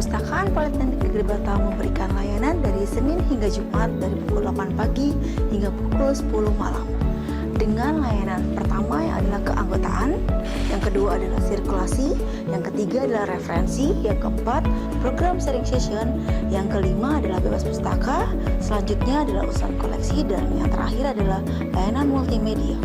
Perpustakaan Politeknik Negeri Batam memberikan layanan dari Senin hingga Jumat dari pukul 8 pagi hingga pukul 10 malam. Dengan layanan pertama yang adalah keanggotaan, yang kedua adalah sirkulasi, yang ketiga adalah referensi, yang keempat program sharing session, yang kelima adalah bebas pustaka, selanjutnya adalah urusan koleksi, dan yang terakhir adalah layanan multimedia.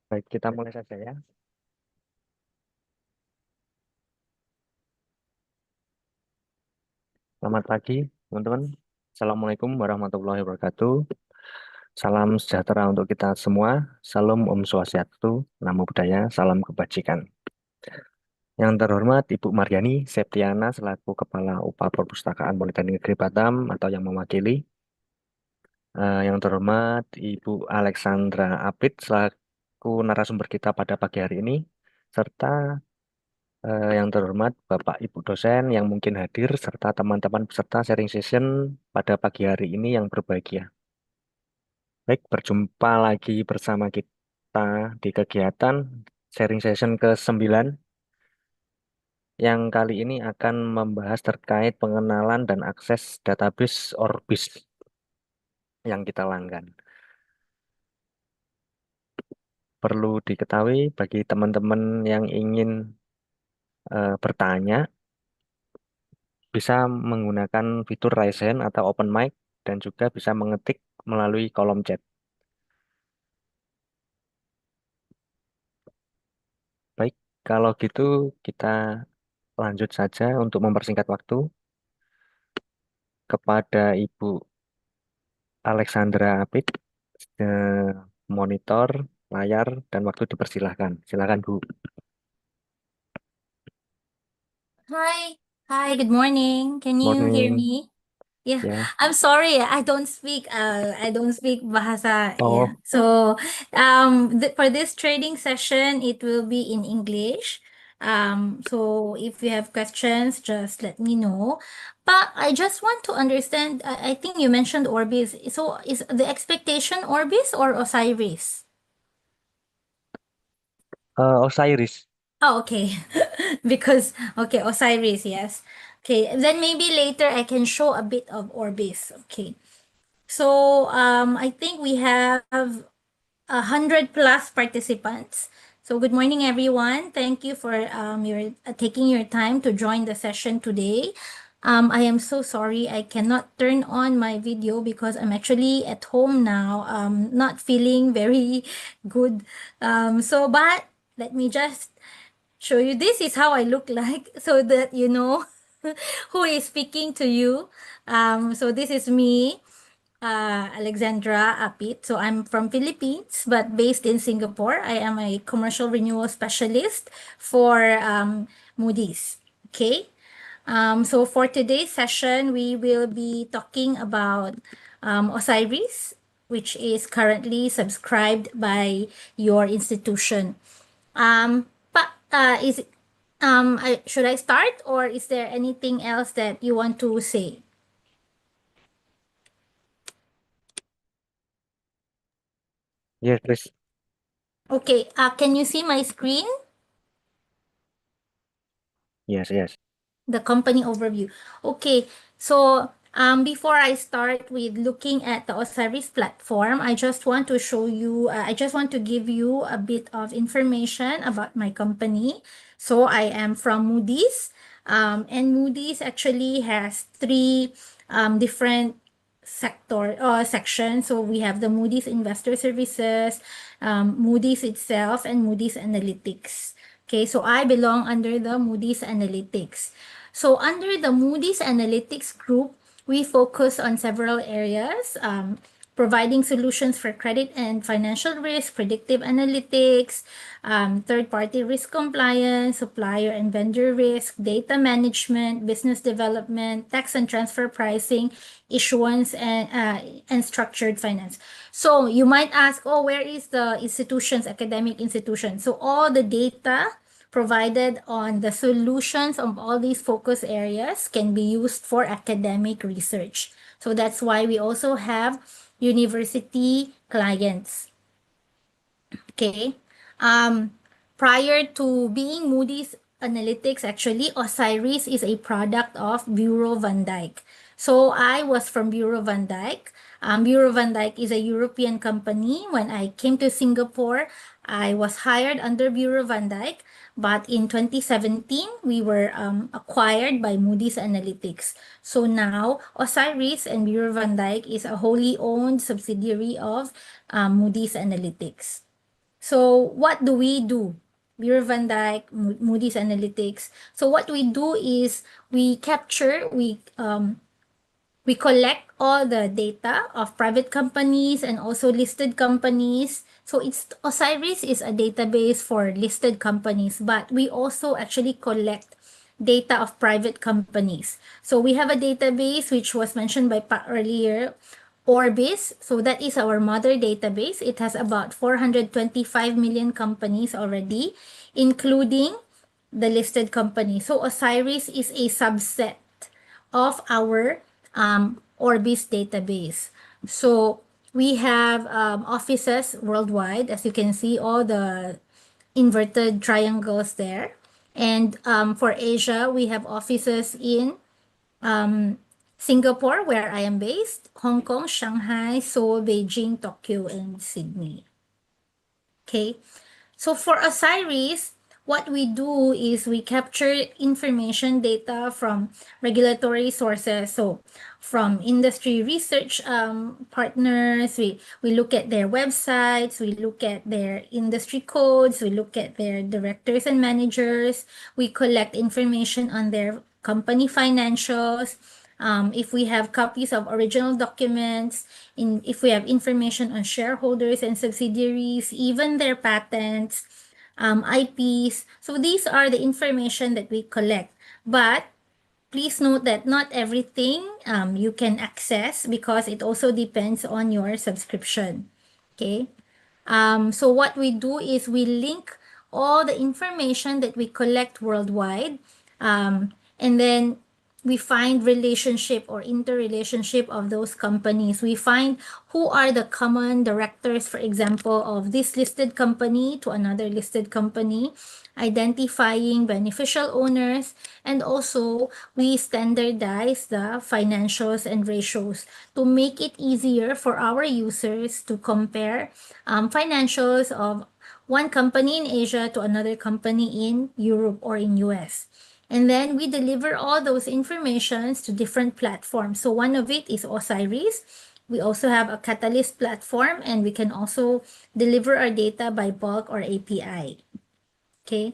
Baik, kita mulai saja ya. Selamat pagi, teman-teman. Assalamualaikum warahmatullahi wabarakatuh. Salam sejahtera untuk kita semua. Salam Om Swastiastu, Namo Buddhaya, salam kebajikan. Yang terhormat Ibu Maryani Septiana selaku Kepala UPA Perpustakaan Politeknik Negeri Batam atau yang mewakili. Yang terhormat Ibu Alexandra Apit selaku narasumber kita pada pagi hari ini, serta yang terhormat Bapak Ibu dosen yang mungkin hadir serta teman-teman peserta sharing session pada pagi hari ini yang berbahagia. Baik, berjumpa lagi bersama kita di kegiatan sharing session ke-9 yang kali ini akan membahas terkait pengenalan dan akses database Orbis yang kita langgan. Perlu diketahui bagi teman-teman yang ingin bertanya, bisa menggunakan fitur raise hand atau open mic dan juga bisa mengetik melalui kolom chat. Baik, kalau gitu kita lanjut saja untuk mempersingkat waktu kepada Ibu Alexandra Apit, monitor, layar, dan waktu dipersilahkan. Silakan Bu. Hi, good morning. Can you hear Morning. me? Yeah, Ya. I'm sorry, I don't speak Bahasa. Yeah. Oh, So, for this trading session, it will be in English. So if you have questions, just let me know. But I just want to understand, I think you mentioned Orbis. So is the expectation Orbis or Osiris? Osiris. Oh, okay. Because, okay, Osiris, yes. Okay, then maybe later I can show a bit of Orbis. Okay. So, I think we have 100+ participants. So, good morning, everyone. Thank you for your taking your time to join the session today. I am so sorry I cannot turn on my video because I'm actually at home now, not feeling very good. But let me just show you. This is how I look like so that you know who is speaking to you. So this is me, Alexandra Apit. So I'm from Philippines but based in Singapore. I am a commercial renewal specialist for Moody's. Okay. So for today's session, we will be talking about Osiris, which is currently subscribed by your institution. But should I start or is there anything else that you want to say? Yes, please. Okay, can you see my screen? Yes, yes. The company overview. Okay, so Before I start with looking at the Osiris platform, I just want to show you, I just want to give you a bit of information about my company. So I am from Moody's, and Moody's actually has three different sections. So we have the Moody's Investor Services, Moody's itself, and Moody's Analytics. Okay, so I belong under the Moody's Analytics. So under the Moody's Analytics group, we focus on several areas, providing solutions for credit and financial risk, predictive analytics, third-party risk compliance, supplier and vendor risk, data management, business development, tax and transfer pricing, issuance, and structured finance. So you might ask, oh, where is the institutions, academic institutions? So all the data provided on the solutions of all these focus areas can be used for academic research. So that's why we also have university clients. Okay. Prior to being Moody's Analytics, actually, Osiris is a product of Bureau van Dijk. So I was from Bureau van Dijk. Bureau van Dijk is a European company. When I came to Singapore, I was hired under Bureau van Dijk. But in 2017, we were acquired by Moody's Analytics. So now, Osiris and Bureau van Dijk is a wholly owned subsidiary of Moody's Analytics. So what do we do? Bureau van Dijk, Moody's Analytics. So what we do is we capture, we collect all the data of private companies and also listed companies. So Osiris is a database for listed companies, but we also actually collect data of private companies. So we have a database which was mentioned by Pa earlier, Orbis. So that is our mother database. It has about 425 million companies already, including the listed companies. So Osiris is a subset of our Orbis database. So we have offices worldwide, as you can see, all the inverted triangles there. And for Asia, we have offices in Singapore, where I am based, Hong Kong, Shanghai, Seoul, Beijing, Tokyo, and Sydney. Okay. So for Osiris, what we do is we capture information data from regulatory sources. So from industry research partners, we look at their websites, we look at their industry codes, we look at their directors and managers, we collect information on their company financials. If we have copies of original documents, if we have information on shareholders and subsidiaries, even their patents, IPs. So these are the information that we collect. But please note that not everything you can access because it also depends on your subscription. Okay. So what we do is we link all the information that we collect worldwide, and then we find relationship or interrelationship of those companies. We find who are the common directors, for example, of this listed company to another listed company, identifying beneficial owners, and also we standardize the financials and ratios to make it easier for our users to compare financials of one company in Asia to another company in Europe or in US. And then we deliver all those informations to different platforms. So one of it is Osiris. We also have a Catalyst platform, and we can also deliver our data by bulk or API. Okay.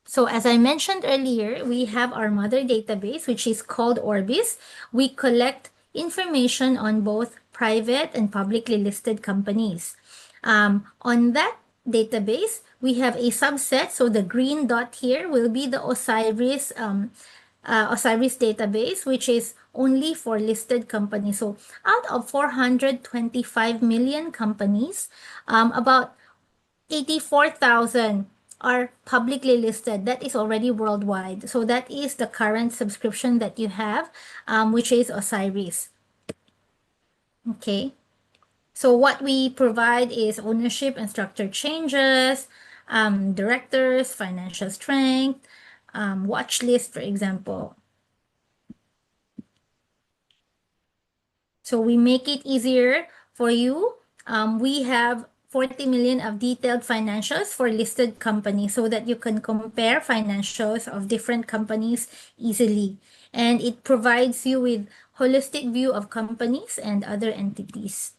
So as I mentioned earlier, we have our mother database, which is called Orbis. We collect information on both private and publicly listed companies. On that database, we have a subset. So the green dot here will be the Osiris database, which is only for listed companies. So out of 425 million companies, about 84,000 are publicly listed. That is already worldwide. So that is the current subscription that you have, which is Osiris. Okay. So what we provide is ownership and structure changes, directors, financial strength, watch list, for example. So we make it easier for you. We have 40 million of detailed financials for listed companies so that you can compare financials of different companies easily. And it provides you with holistic view of companies and other entities.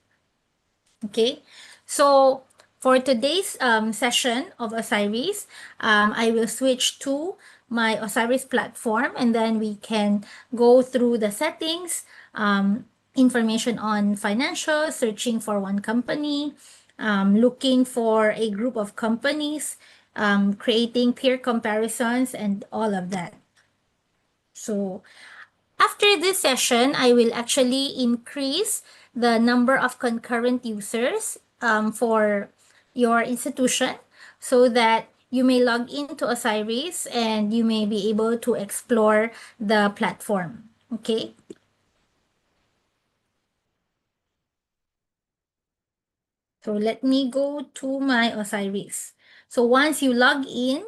Okay, so for today's session of Osiris, I will switch to my Osiris platform and then we can go through the settings, information on financials, searching for one company, looking for a group of companies, creating peer comparisons, and all of that. So after this session, I will actually increase the number of concurrent users for your institution so that you may log into Osiris and you may be able to explore the platform. Okay. So let me go to my Osiris. So once you log in,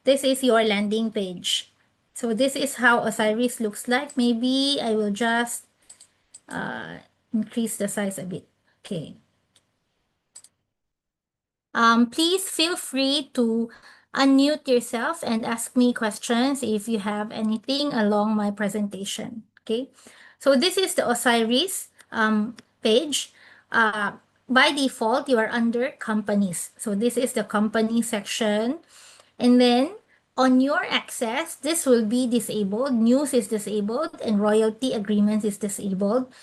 this is your landing page. So this is how Osiris looks like. Maybe I will just increase the size a bit. Okay. Please feel free to unmute yourself and ask me questions if you have anything along my presentation. Okay. So this is the Osiris page. By default, you are under companies. So this is the company section. And then on your access, this will be disabled. News is disabled and royalty agreements is disabled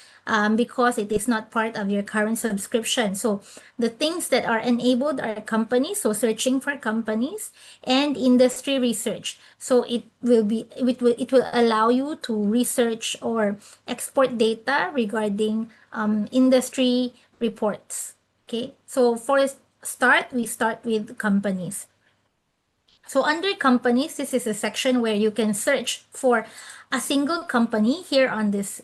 because it is not part of your current subscription. So the things that are enabled are companies, so searching for companies, and industry research. So it will allow you to research or export data regarding industry reports. Okay, so for start, we start with companies. So under companies, this is a section where you can search for a single company here on this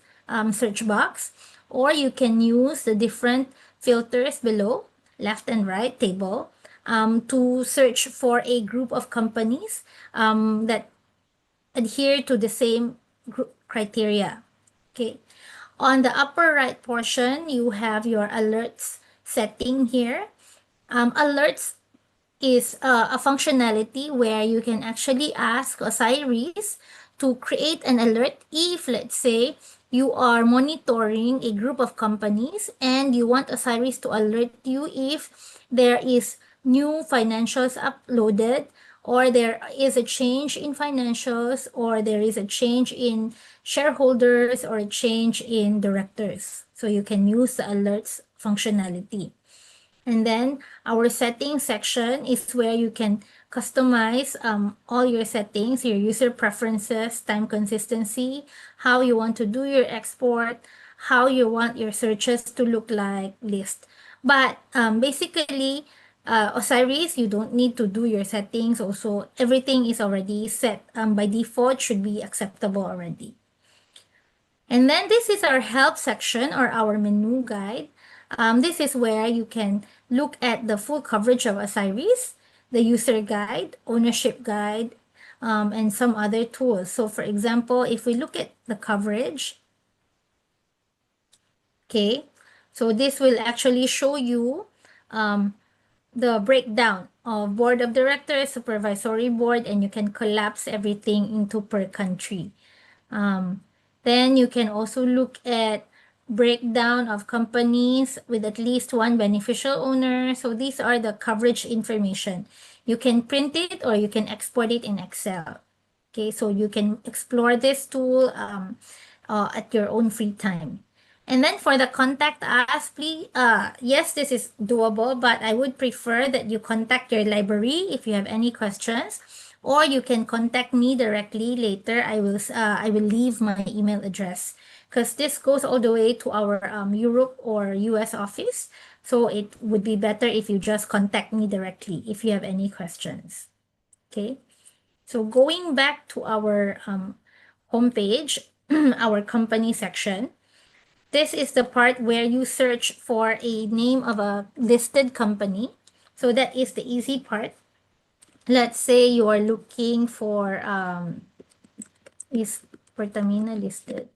search box, or you can use the different filters below, left and right table, to search for a group of companies that adhere to the same criteria. Okay. On the upper right portion, you have your alerts setting here. Alerts is a functionality where you can actually ask Osiris to create an alert if, let's say, you are monitoring a group of companies and you want Osiris to alert you if there is new financials uploaded, or there is a change in financials, or there is a change in shareholders, or a change in directors. So you can use the alerts functionality. And then our settings section is where you can customize all your settings, your user preferences, time consistency, how you want to do your export, how you want your searches to look like, list. But basically, Osiris, you don't need to do your settings. Also, everything is already set. By default, should be acceptable already. And then this is our help section or our menu guide. This is where you can look at the full coverage of Osiris, the user guide, ownership guide, and some other tools. So for example, if we look at the coverage, okay, so this will actually show you the breakdown of board of directors, supervisory board, and you can collapse everything into per country. Then you can also look at breakdown of companies with at least one beneficial owner. So these are the coverage information. You can print it or you can export it in Excel. Okay, so you can explore this tool at your own free time. And then for the contact us, please, yes, this is doable, but I would prefer that you contact your library if you have any questions, or you can contact me directly later. I will leave my email address because this goes all the way to our Europe or US office. So it would be better if you just contact me directly if you have any questions. Okay. So going back to our homepage, our company section, this is the part where you search for a name of a listed company. So that is the easy part. Let's say you are looking for is Pertamina listed.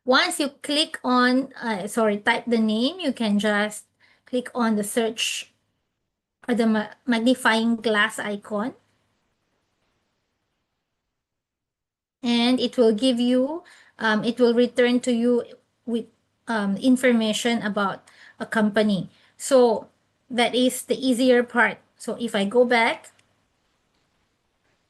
once you click on, type the name, you can just click on the search or the magnifying glass icon. And it will give you, it will return to you with information about a company. So that is the easier part. So if I go back,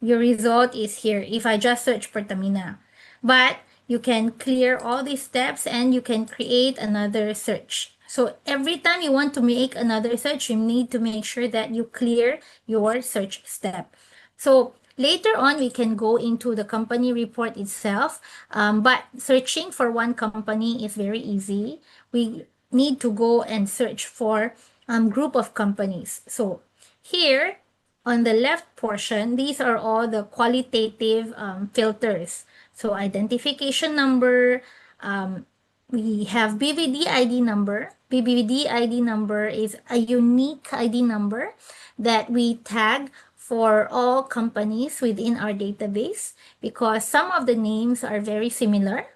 your result is here if I just search Pertamina. But you can clear all these steps and you can create another search. So every time you want to make another search, you need to make sure that you clear your search step. So later on, we can go into the company report itself, but searching for one company is very easy. We need to go and search for group of companies. So here, on the left portion, these are all the qualitative filters. So identification number, we have BVD ID number. BVD ID number is a unique ID number that we tag for all companies within our database because some of the names are very similar.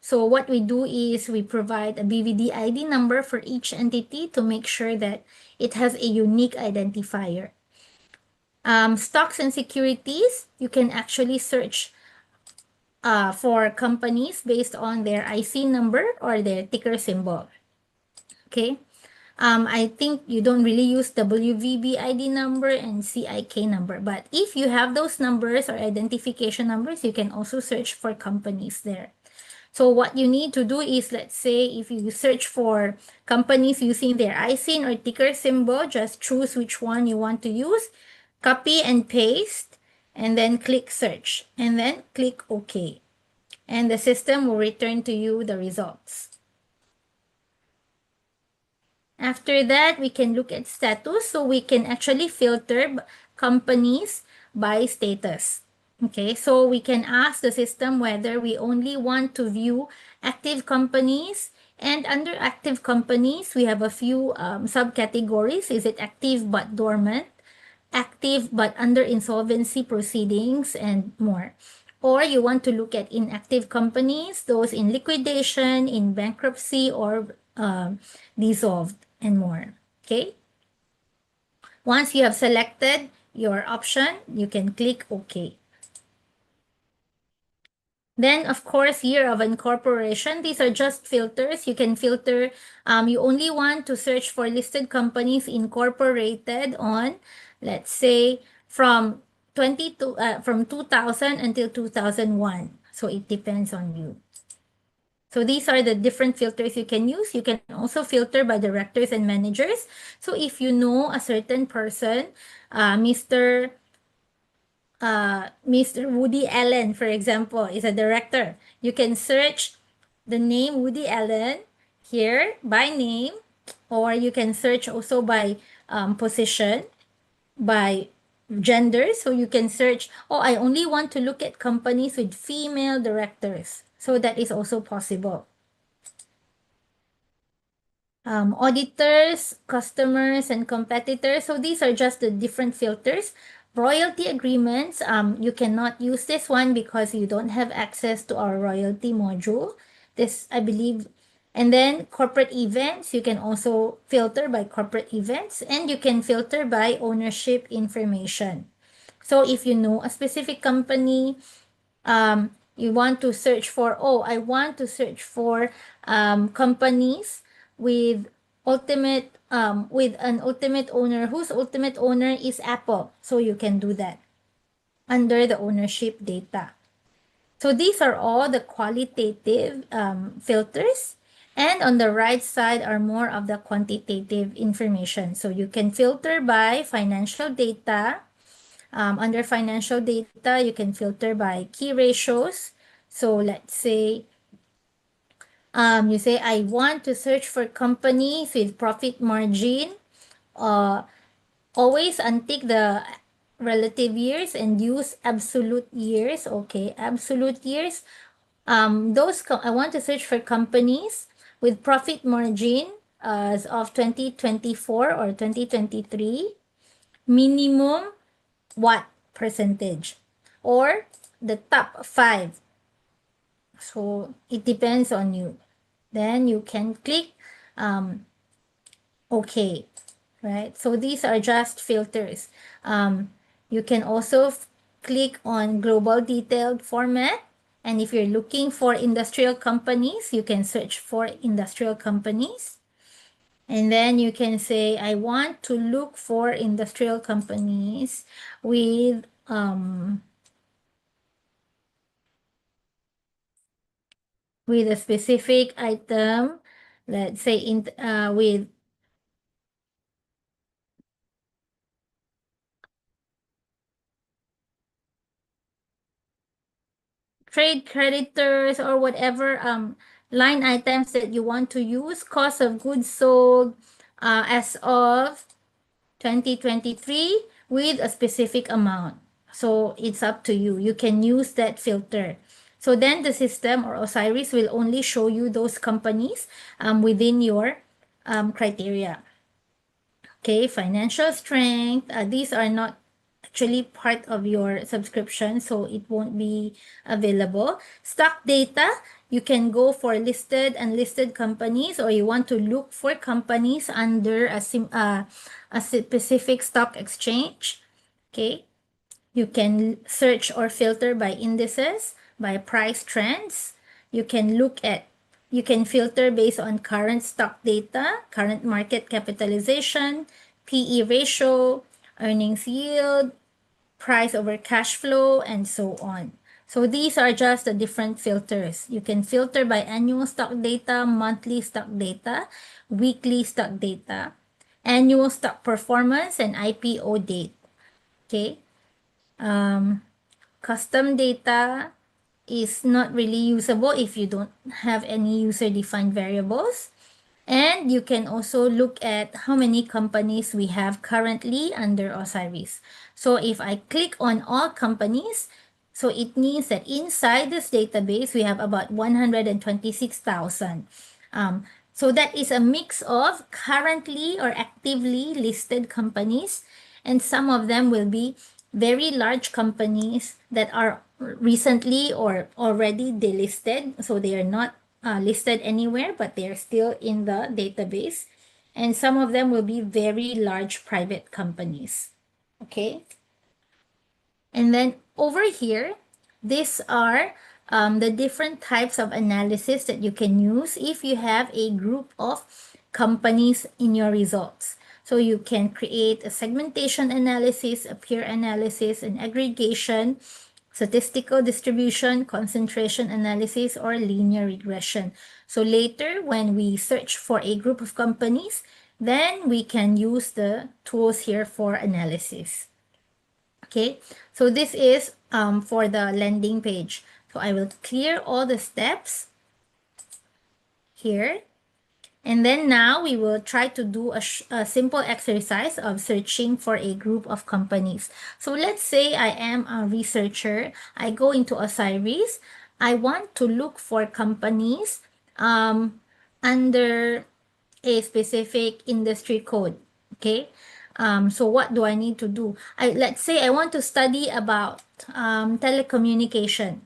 So what we do is we provide a BVD ID number for each entity to make sure that it has a unique identifier. Stocks and securities, you can actually search for companies based on their IC number or their ticker symbol. Okay. I think you don't really use WVB ID number and CIK number, but if you have those numbers or identification numbers, you can also search for companies there. So what you need to do is, let's say, if you search for companies using their ISIN or ticker symbol, just choose which one you want to use, copy and paste, and then click search, and then click OK. And the system will return to you the results. After that, we can look at status. So we can actually filter companies by status. Okay, so we can ask the system whether we only want to view active companies. And under active companies, we have a few subcategories. Is it active but dormant? Active but under insolvency proceedings, and more. Or you want to look at inactive companies, those in liquidation, in bankruptcy, or dissolved, and more. Okay. Once you have selected your option, you can click OK. Then, of course, year of incorporation. These are just filters. You can filter. You only want to search for listed companies incorporated on, let's say, from 2000 until 2001. So it depends on you. So these are the different filters you can use. You can also filter by directors and managers. So if you know a certain person, Mr. Woody Allen, for example, is a director. You can search the name Woody Allen here by name, or you can search also by position, by gender. So you can search, oh, I only want to look at companies with female directors. So that is also possible. Auditors, customers, and competitors. So these are just the different filters. Royalty agreements, you cannot use this one because you don't have access to our royalty module. This, I believe. And then corporate events, you can also filter by corporate events, and you can filter by ownership information. So if you know a specific company, you want to search for, oh, I want to search for companies with with an ultimate owner whose ultimate owner is Apple. So you can do that under the ownership data. So these are all the qualitative filters. And on the right side are more of the quantitative information. So you can filter by financial data. Under financial data, you can filter by key ratios. So let's say you say, I want to search for companies with profit margin. Always untick the relative years and use absolute years. Okay, absolute years. I want to search for companies with profit margin as of 2024 or 2023. Minimum what percentage? Or the top 5 So it depends on you. Then you can click OK, right? So these are just filters. You can also click on global detailed format. And if you're looking for industrial companies, you can search for industrial companies. And then you can say, I want to look for industrial companies with a specific item, let's say with trade creditors or whatever line items that you want to use, cost of goods sold as of 2023 with a specific amount. So it's up to you. You can use that filter. So then the system or Osiris will only show you those companies within your criteria. Okay, financial strength. These are not actually part of your subscription, so it won't be available. Stock data, you can go for listed and unlisted companies, or you want to look for companies under a specific stock exchange. Okay, you can search or filter by indices, by price trends. You can filter based on current stock data, current market capitalization, PE ratio, earnings yield, price over cash flow, and so on. So these are just the different filters. You can filter by annual stock data, monthly stock data, weekly stock data, annual stock performance, and IPO date. Okay. Custom data is not really usable if you don't have any user-defined variables. And you can also look at how many companies we have currently under Osiris. So if I click on all companies, so it means that inside this database, we have about 126,000. So that is a mix of currently or actively listed companies, and some of them will be very large companies that are recently or already delisted. So they are not listed anywhere, but they are still in the database. And some of them will be very large private companies. Okay. And then over here, these are the different types of analysis that you can use if you have a group of companies in your results. So you can create a segmentation analysis, a peer analysis, an aggregation, statistical distribution, concentration analysis, or linear regression. So later, when we search for a group of companies, then we can use the tools here for analysis. Okay, so this is for the landing page. So I will clear all the steps here. And then now we will try to do a simple exercise of searching for a group of companies. So let's say I am a researcher. I go into Osiris. I want to look for companies under a specific industry code. Okay. So what do I need to do? Let's say I want to study about telecommunication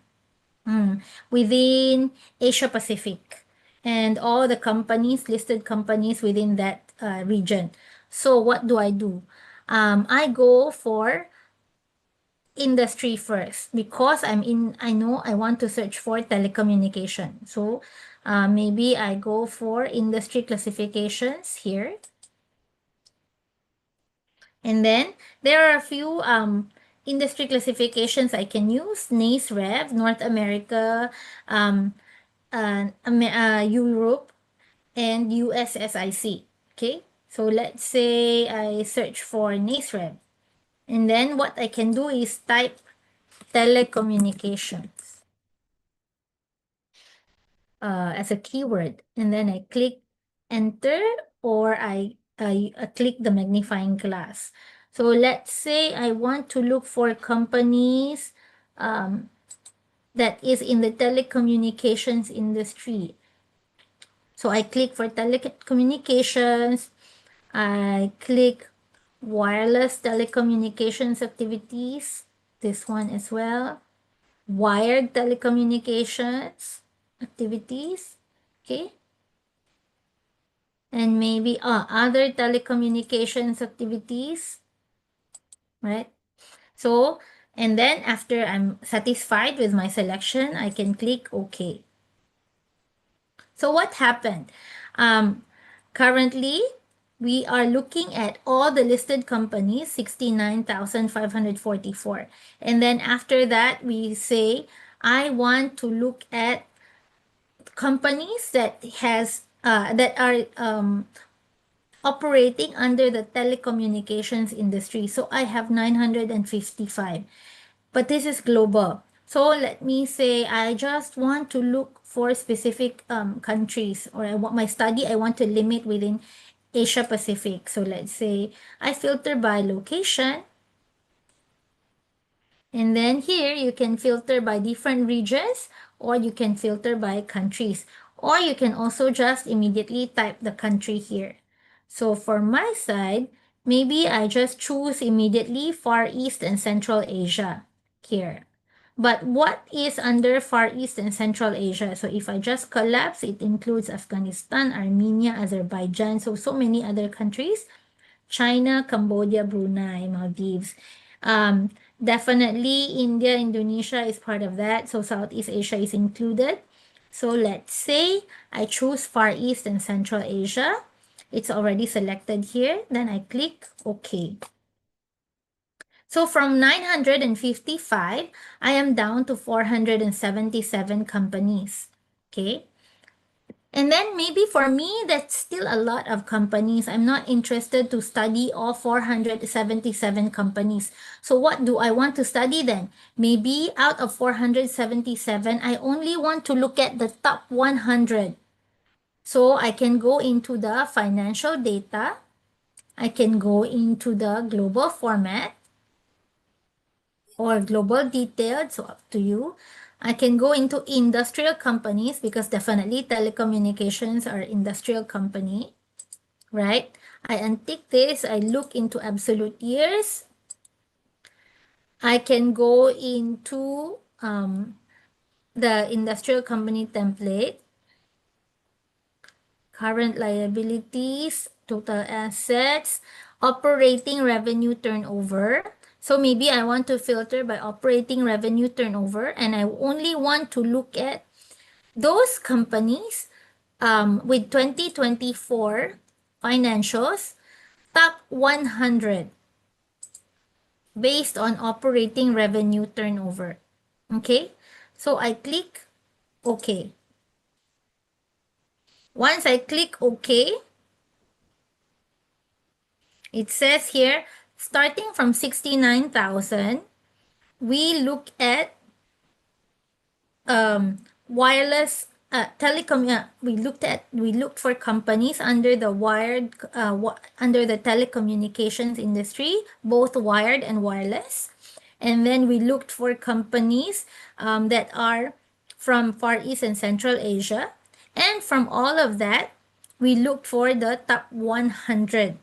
within Asia Pacific and all the companies, listed companies within that region. So what do? I go for industry first because I know I want to search for telecommunication. So maybe I go for industry classifications here. And then there are a few industry classifications I can use. NACE-REV, North America, Europe, and USSIC. Okay, so let's say I search for NACE-REV. And then what I can do is type telecommunications as a keyword. And then I click enter, or I click the magnifying glass. So let's say I want to look for companies that is in the telecommunications industry. So I click for telecommunications, I click wireless telecommunications activities, this one as well. wired telecommunications activities, okay? And maybe other telecommunications activities, right? So, and then after I'm satisfied with my selection, I can click OK. So what happened? Currently, we are looking at all the listed companies, 69,544. And then after that, we say, I want to look at companies that are operating under the telecommunications industry. So I have 955, but this is global. So let me say I just want to look for specific countries, or I want to limit within Asia Pacific. So let's say I filter by location. And then here you can filter by different regions, or you can filter by countries, or you can also just immediately type the country here. So for my side, maybe I just choose immediately Far East and Central Asia here. But what is under Far East and Central Asia? So if I just collapse, it includes Afghanistan, Armenia, Azerbaijan, so many other countries. China, Cambodia, Brunei, Maldives. Definitely India, Indonesia is part of that. So Southeast Asia is included. So let's say I choose Far East and Central Asia. It's already selected here. Then I click OK. So from 955, I am down to 477 companies. Okay. And then maybe for me, that's still a lot of companies. I'm not interested to study all 477 companies. So what do I want to study then? Maybe out of 477, I only want to look at the top 100. So I can go into the financial data. I can go into the global format or global detailed, so up to you. I can go into industrial companies because definitely telecommunications are industrial company, right? I untick this, I look into absolute years. I can go into the industrial company template, current liabilities, total assets, operating revenue turnover. So maybe I want to filter by operating revenue turnover, and I only want to look at those companies with 2024 financials, top 100 based on operating revenue turnover. Okay, so I click OK. Once I click OK, it says here, starting from 69,000, we look at wireless telecom. We looked for companies under the under the telecommunications industry, both wired and wireless. And then we looked for companies that are from Far East and Central Asia. And from all of that, we looked for the top 100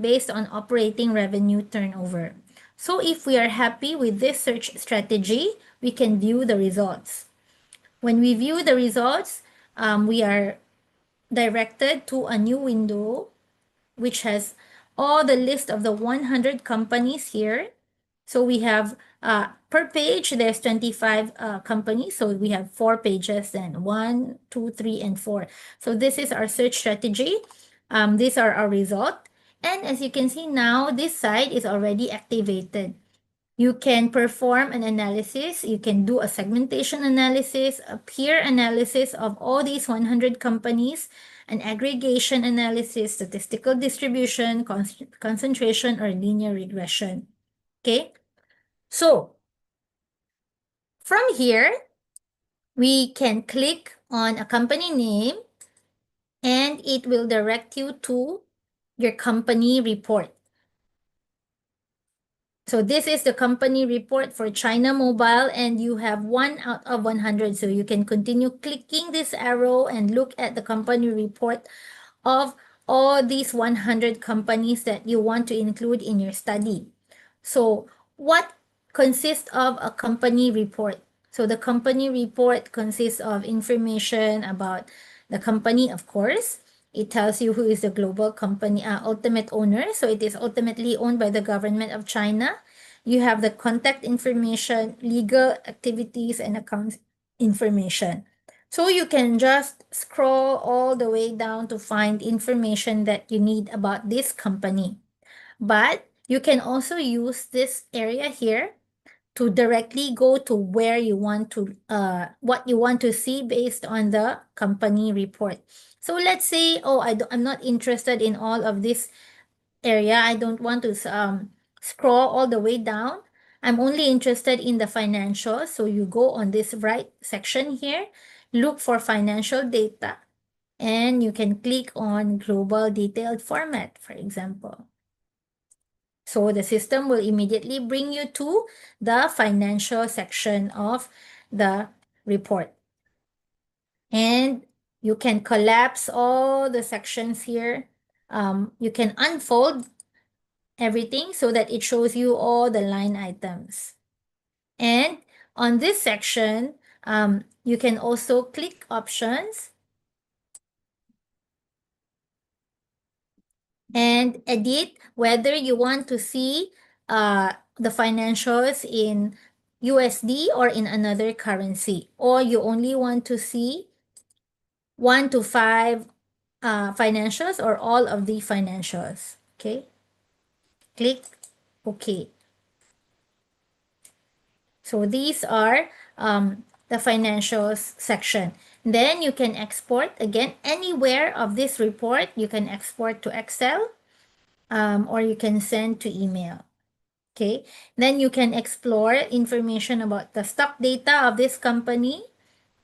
based on operating revenue turnover. So if we are happy with this search strategy, we can view the results. When we view the results, we are directed to a new window which has all the list of the 100 companies here. So we have per page, there's 25 companies. So we have 4 pages then, 1, 2, 3, and 4. So this is our search strategy. These are our results. And as you can see now, this side is already activated. You can perform an analysis. You can do a segmentation analysis, a peer analysis of all these 100 companies, an aggregation analysis, statistical distribution, concentration, or linear regression. Okay, so from here, we can click on a company name and it will direct you to your company report. So this is the company report for China Mobile, and you have 1 out of 100. So you can continue clicking this arrow and look at the company report of all these 100 companies that you want to include in your study. So what consists of a company report? So the company report consists of information about the company, of course. It tells you who is the global company, ultimate owner. So it is ultimately owned by the government of China. You have the contact information, legal activities, and account information. So you can just scroll all the way down to find information that you need about this company. But you can also use this area here to directly go to where you want to, what you want to see based on the company report. So let's say, oh, I'm not interested in all of this area. I don't want to scroll all the way down. I'm only interested in the financials. So you go on this right section here, look for financial data, and you can click on global detailed format, for example. So the system will immediately bring you to the financial section of the report. And you can collapse all the sections here. You can unfold everything so that it shows you all the line items. And on this section, you can also click options and edit whether you want to see the financials in USD or in another currency, or you only want to see 1 to 5 financials or all of the financials. Okay, click OK. So these are the financials section. Then you can export again anywhere of this report. You can export to Excel or you can send to email. Okay, then you can explore information about the stock data of this company.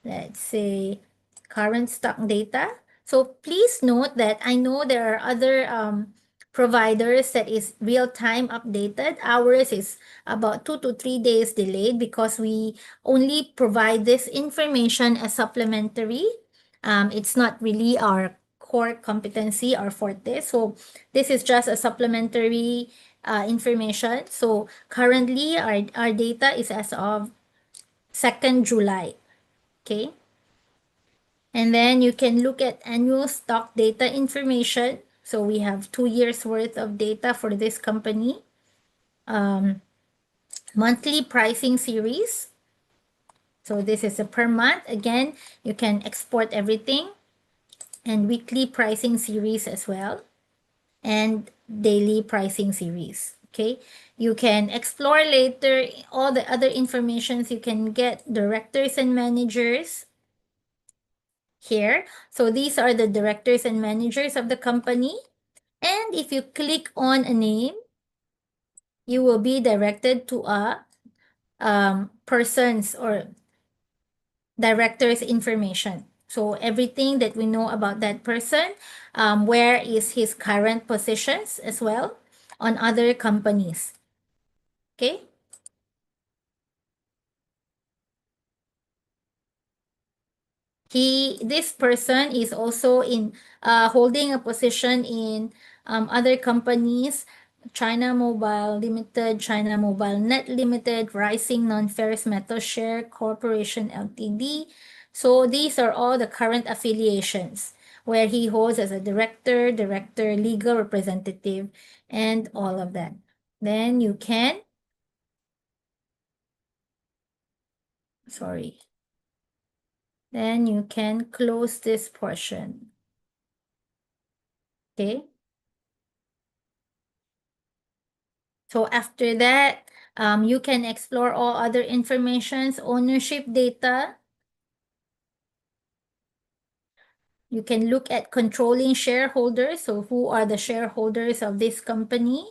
Let's say current stock data. So please note that I know there are other providers that is real-time updated. Ours is about 2 to 3 days delayed because we only provide this information as supplementary. It's not really our core competency or forte. So this is just a supplementary information. So currently our data is as of 2nd July. Okay. And then you can look at annual stock data information. So we have 2 years worth of data for this company. Monthly pricing series. So this is a per month. Again, you can export everything. And weekly pricing series as well. And daily pricing series. Okay. You can explore later all the other informations. You can get directors and managers here. So these are the directors and managers of the company. And if you click on a name, you will be directed to a person's or director's information. So everything that we know about that person, where is his current positions as well on other companies. Okay. This person is also in holding a position in other companies, China Mobile Limited, China Mobile Net Limited, Rising Non-Ferrous Metal Share Corporation Ltd. So these are all the current affiliations where he holds as a director, legal representative, and all of that. Then you can, then you can close this portion. Okay. So after that, you can explore all other informations, ownership data. You can look at controlling shareholders. So who are the shareholders of this company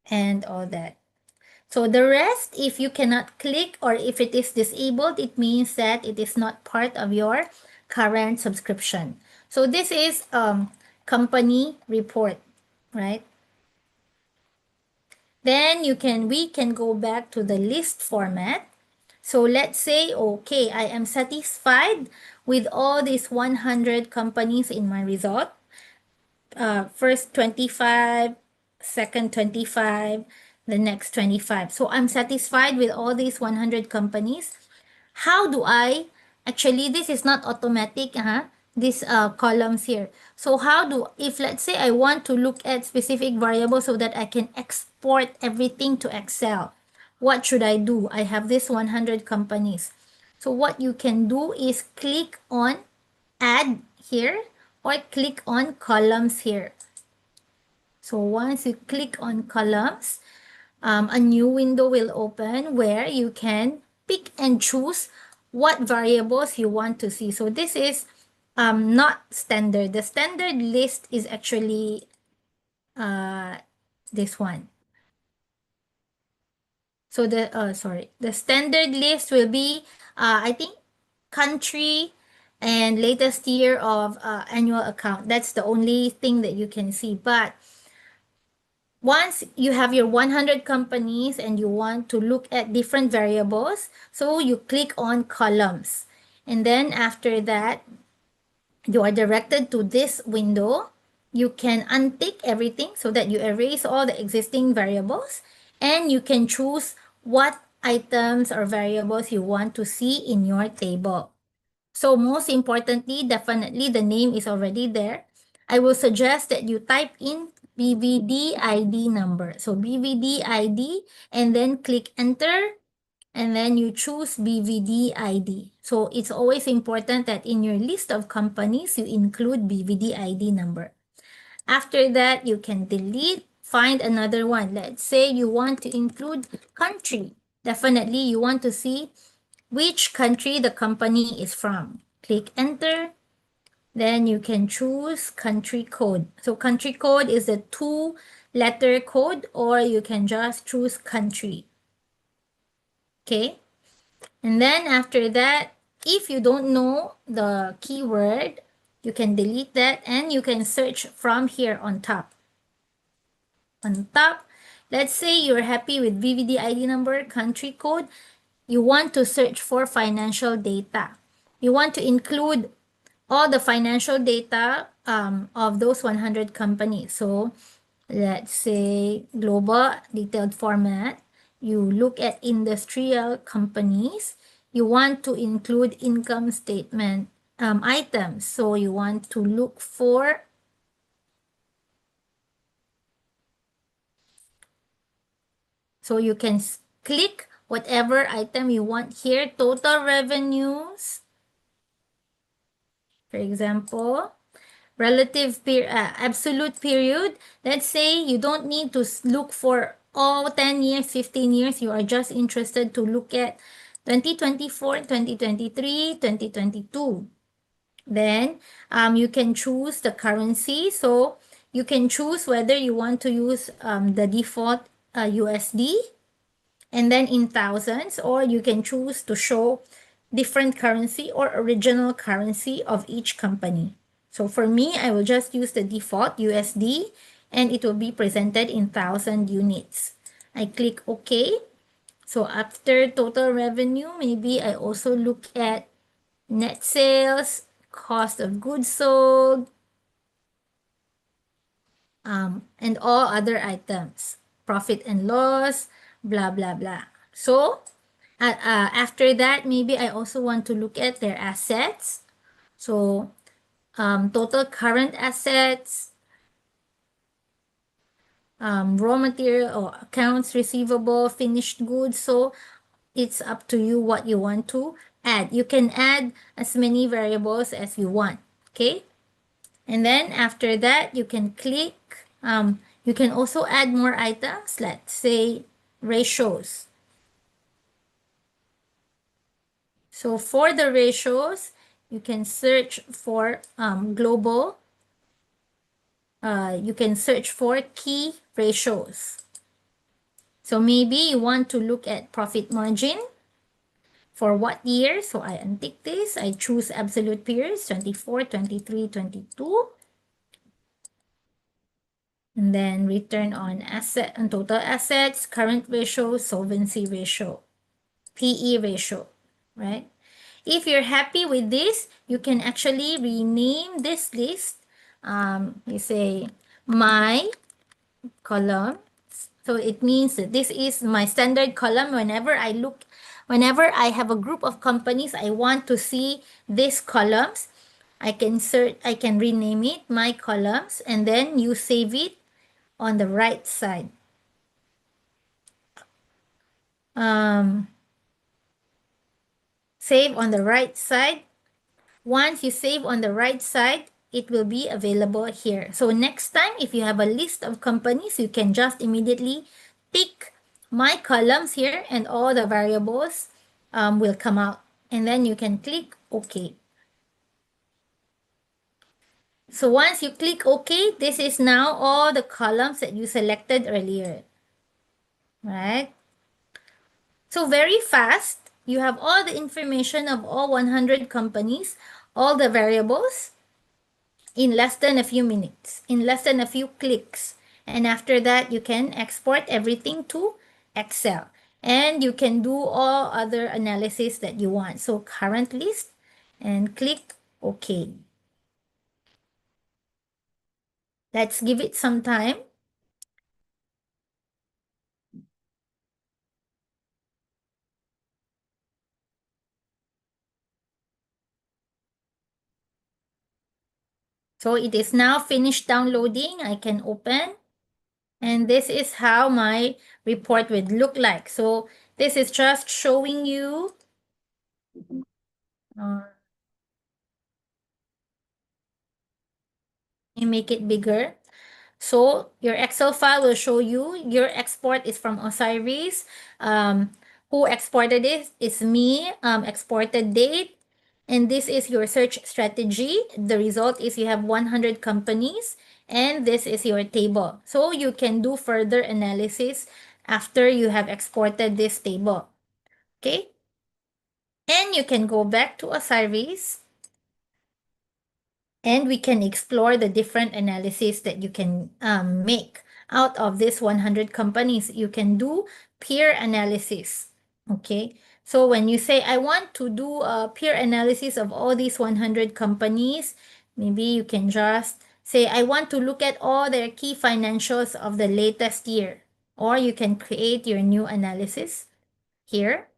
and all that. So the rest, if you cannot click or if it is disabled, it means that it is not part of your current subscription. So this is company report, right? Then we can go back to the list format. So let's say, okay, I am satisfied with all these 100 companies in my result. First 25, second 25, the next 25. So I'm satisfied with all these 100 companies. how do I, actually this is not automatic, this columns here. So if let's say I want to look at specific variables so that I can export everything to Excel, what should I do? I have this 100 companies. So what you can do is click on add here or click on columns here. So once you click on columns, a new window will open where you can pick and choose what variables you want to see. So this is not standard. The standard list is actually this one. So the standard list will be, I think, country and latest year of annual account. That's the only thing that you can see. But once you have your 100 companies and you want to look at different variables, so you click on columns. And then after that, you are directed to this window. You can untick everything so that you erase all the existing variables, and you can choose what items or variables you want to see in your table. So most importantly, definitely the name is already there. I will suggest that you type in BVD ID number. So BVD ID and then click enter and then you choose BVD ID. So it's always important that in your list of companies, you include BVD ID number. After that, you can delete, find another one. Let's say you want to include country. Definitely you want to see which country the company is from. Click enter. Then you can choose country code. So country code is a 2-letter code, or you can just choose country. Okay. And then after that, if you don't know the keyword, you can delete that and you can search from here on top. On top, let's say you're happy with BVD ID number, country code. You want to search for financial data. You want to include all the financial data of those 100 companies. So let's say global detailed format. You look at industrial companies. You want to include income statement items. So you want to look for so you can click whatever item you want here. Total revenues, for example, absolute period. Let's say you don't need to look for all 10 years, 15 years. You are just interested to look at 2024, 2023, 2022. Then you can choose the currency. So you can choose whether you want to use the default USD and then in thousands, or you can choose to show different currency or original currency of each company. So for me, I will just use the default USD and it will be presented in 1,000 units. I click OK. So after total revenue, maybe I also look at net sales, cost of goods sold, and all other items, profit and loss, blah, blah, blah. So after that, maybe I also want to look at their assets. So total current assets, raw material or accounts receivable, finished goods. So it's up to you what you want to add. You can add as many variables as you want. Okay. And then after that, you can click. You can also add more items. Let's say ratios. So for the ratios, you can search for global. You can search for key ratios. So maybe you want to look at profit margin. For what year? So I untick this. I choose absolute periods, 24, 23, 22. And then return on asset and total assets, current ratio, solvency ratio, PE ratio, right? If you're happy with this, you can actually rename this list. You say my column. So it means that this is my standard column. Whenever whenever I have a group of companies, I want to see these columns, I can rename it my columns, and then you save it on the right side. Save on the right side. Once you save on the right side, it will be available here. So next time, if you have a list of companies, you can just immediately tick my columns here and all the variables will come out. And then you can click OK. So once you click OK, this is now all the columns that you selected earlier. Right? So very fast, you have all the information of all 100 companies, all the variables in less than a few minutes, in less than a few clicks. And after that, you can export everything to Excel. And you can do all other analysis that you want. So current list and click OK. Let's give it some time. So it is now finished downloading. I can open. And this is how my report would look like. So this is just showing you you make it bigger. So your Excel file will show you your export is from Osiris. Who exported it is me. Exported date. And this is your search strategy. The result is you have 100 companies. And this is your table. So you can do further analysis after you have exported this table. Okay? And you can go back to Osiris. And we can explore the different analysis that you can make out of this 100 companies. You can do peer analysis. Okay. So when you say, I want to do a peer analysis of all these 100 companies, maybe you can just say, I want to look at all their key financials of the latest year. Or you can create your new analysis here.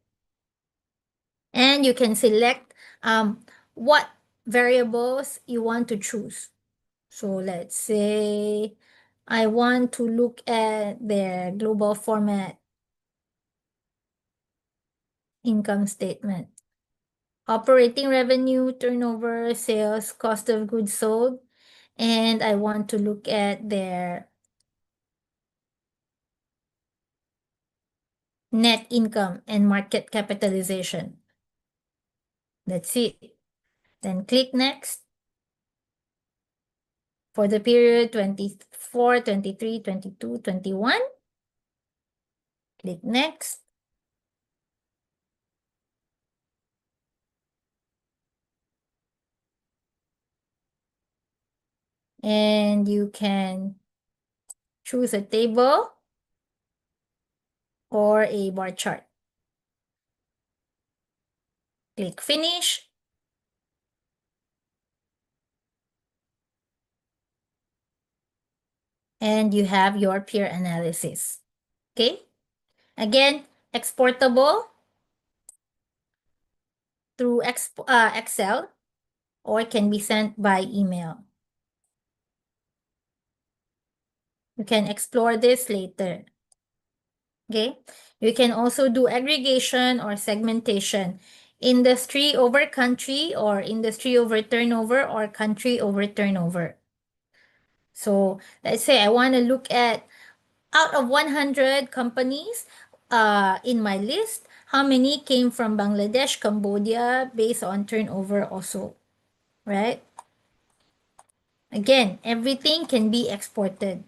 And you can select what variables you want to choose. So let's say I want to look at their global format income statement. Operating revenue, turnover, sales, cost of goods sold. And I want to look at their net income and market capitalization. That's it. Then click next. For the period 24, 23, 22, 21. Click next. And you can choose a table or a bar chart. Click finish. And you have your peer analysis. Okay? Again, exportable through Excel or can be sent by email. You can explore this later. Okay? You can also do aggregation or segmentation. Industry over country or industry over turnover or country over turnover. So let's say I want to look at out of 100 companies in my list, how many came from Bangladesh, Cambodia, based on turnover also, right? Again, everything can be exported.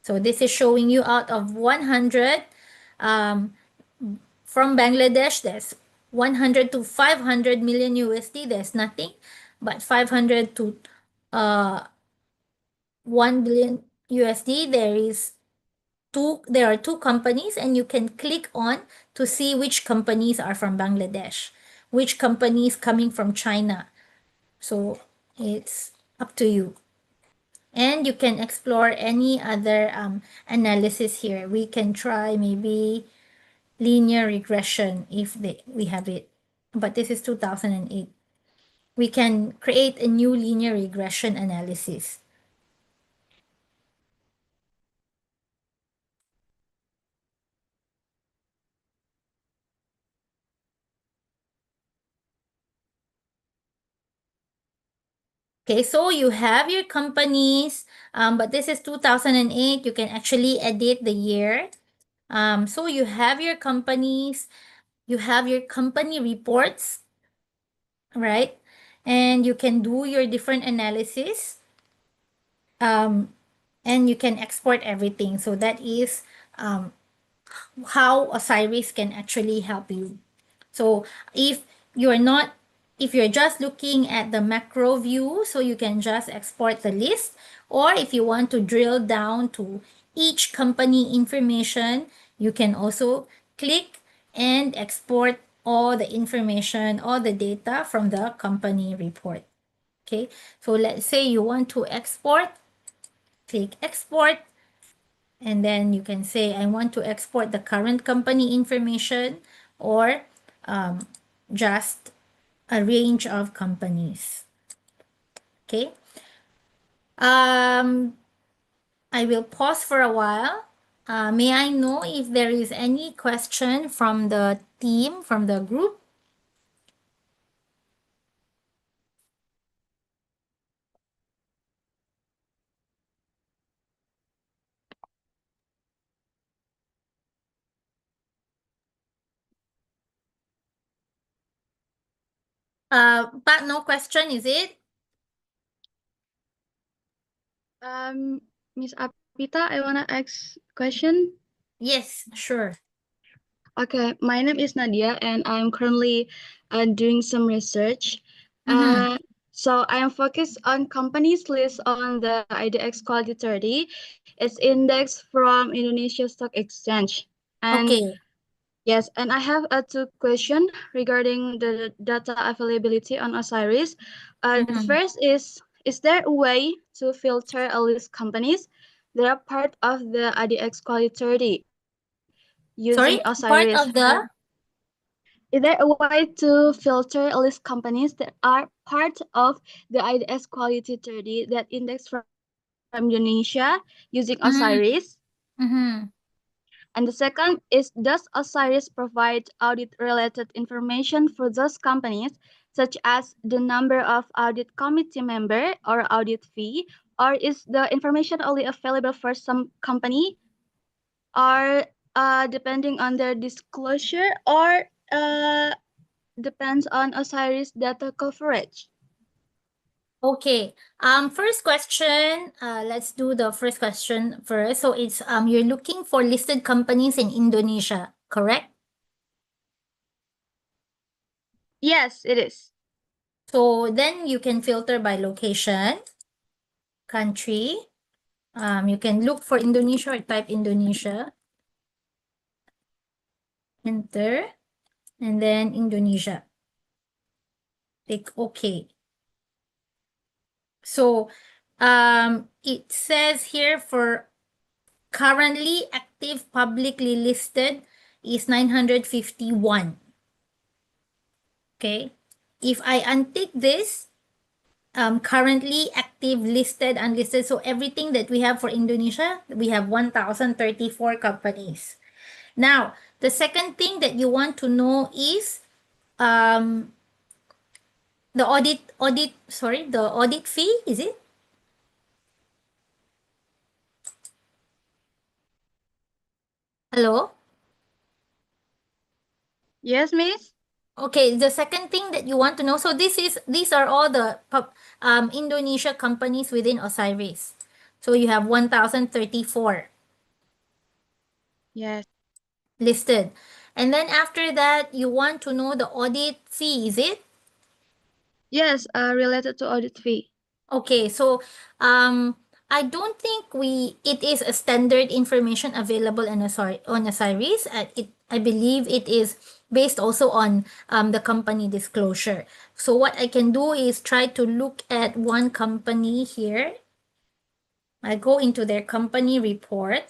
So this is showing you out of 100 from Bangladesh, there's 100 to 500 million USD, there's nothing, but 500 to 1 billion USD, there are two companies and you can click on to see which companies are from Bangladesh, which companies coming from China. So it's up to you. And you can explore any other analysis here. We can try maybe linear regression if we have it. But this is 2008. We can create a new linear regression analysis. Okay, so you have your companies, but this is 2008. You can actually edit the year. So you have your companies, you have your company reports, right? And you can do your different analysis, and you can export everything. So that is how Osiris can actually help you. So if you're not, if you're just looking at the macro view, so you can just export the list, or if you want to drill down to each company information, you can also click and export all the information, all the data from the company report. Okay, so let's say you want to export, click export, and then you can say, I want to export the current company information or just a range of companies. Okay. I will pause for a while. May I know if there is any question from the team, from the group? But no question, is it? Miss Apita, I wanna ask question. Yes, sure. Okay, my name is Nadia, and I'm currently doing some research. Mm-hmm. So I am focused on companies list on the IDX Quality 30. It's indexed from Indonesia Stock Exchange. And Okay. yes, and I have two questions regarding the data availability on Osiris. The Mm-hmm. first is there a way to filter a list companies that are part of the IDX Quality 30 using Sorry, Osiris? part of the. Is there a way to filter a list companies that are part of the IDX Quality 30 that index from Indonesia using Mm-hmm. Osiris? Mm-hmm. And the second is, does Osiris provide audit-related information for those companies, such as the number of audit committee member or audit fee, or is the information only available for some company, or depending on their disclosure, or depends on Osiris data coverage? Okay. First question, let's do the first question first. So it's you're looking for listed companies in Indonesia, correct? Yes, it is. So then you can filter by location, country. You can look for Indonesia or type Indonesia. Enter, and then Indonesia. Click OK. So it says here for currently active publicly listed is 951. Okay. If I untick this, currently active, listed, unlisted, so everything that we have for Indonesia, we have 1,034 companies. Now, the second thing that you want to know is the audit fee, is it? Hello? Yes, miss? Okay, the second thing that you want to know, so these are all the Indonesia companies within Osiris. So you have 1,034 Yes. listed. And then after that, you want to know the audit fee, is it? Yes, related to audit fee. Okay, so I don't think it is a standard information available on Osiris. I believe it is based also on the company disclosure. So what I can do is try to look at one company here. I go into their company report.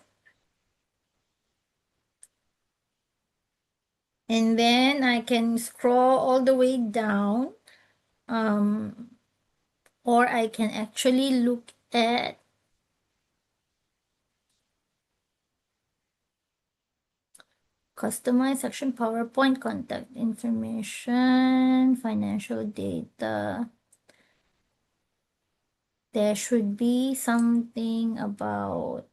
And then I can scroll all the way down, or I can actually look at customize section, PowerPoint, contact information, financial data. There should be something about